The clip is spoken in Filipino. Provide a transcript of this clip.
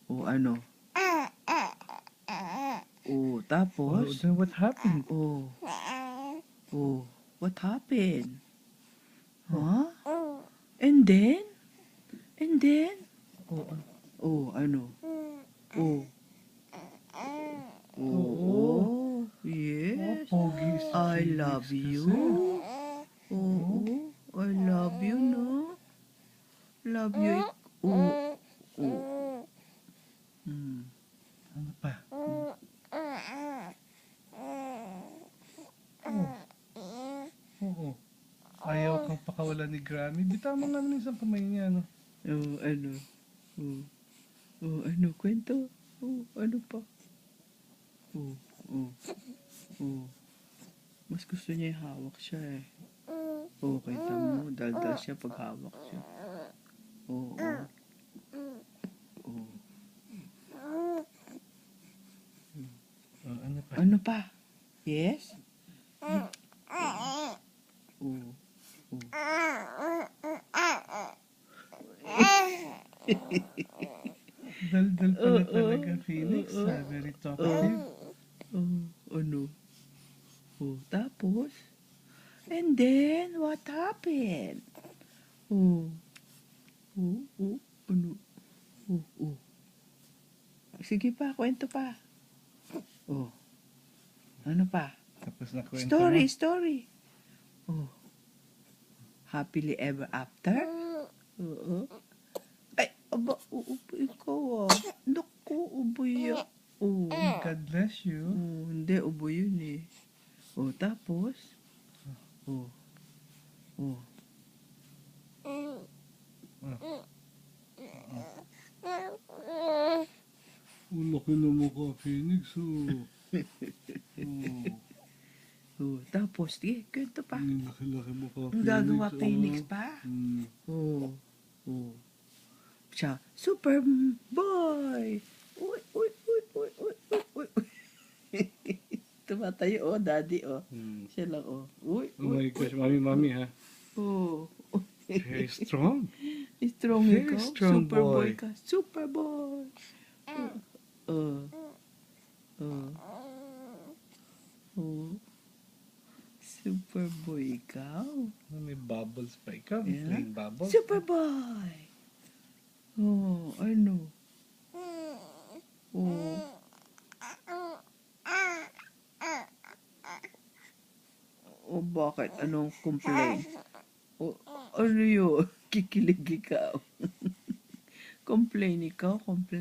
Oh, ano? Oh, Oh, tapos? then what happened? Oh, oh, what happened? Huh? And then? And then? Oh, Oh, ano? Oh, oh, oh, yes. pogi si I Phoenix love kasi. you. Oh, I love you, no? Love you. Oh, oh. Hmm. Ano pa? Oo. Ayaw kang pakawalan ni Grammy. Bitaw mo nga ng isang kamay niya, no? Oh, ano? Oh, oh, ano? Kwento? Oh, ano pa? Oh, oh, oh. Mas gusto niya yung hawak siya eh. Oh, kita mo. Daldal siya pag hawak siya. Oo, oh, oh. Oh, ano pa? Ano pa? Yes? Oh, oh. Daldal pala talaga, Phoenix. Very talkative. Oh, ano? Oh, tapos? And then, what happened? Oh, oh, oh, ano? Oh, oh. Sige pa, kwento pa. Oh, ano pa? Tapos na kwento Story, mo. story. Oh, happily ever after? Oo. Ay, aba, uupo ikaw ah. Naku, ubo yan. Oh, God bless you. oh, hindi, ubo yun eh. Oh, tapos? Oh, oh. Laki na mukha, Phoenix. Oh. Oh, tapos, sige, kwento pa. Laki-laki mukha, Ang gagawa Phoenix pa? Mm. Oh, oh. Siya, super boy! Uy, uy, uy, uy, uy, uy, uy. Tumatayo, oh, daddy, oh. Siya lang, oh. Uy, Oh uy, my gosh, mami ha. oh. Very strong. Strong Very ikaw? strong Super boy boy. ka. Super boy! Oh, oh. Oh. Super boy ikaw? May bubbles pa ikaw. Yeah. Playing bubbles. Super boy! Oh, ano? Oh. Oh, bakit? Anong complaint? Oh, ano yun? Kikilig ikaw. Complain ikaw? Complain.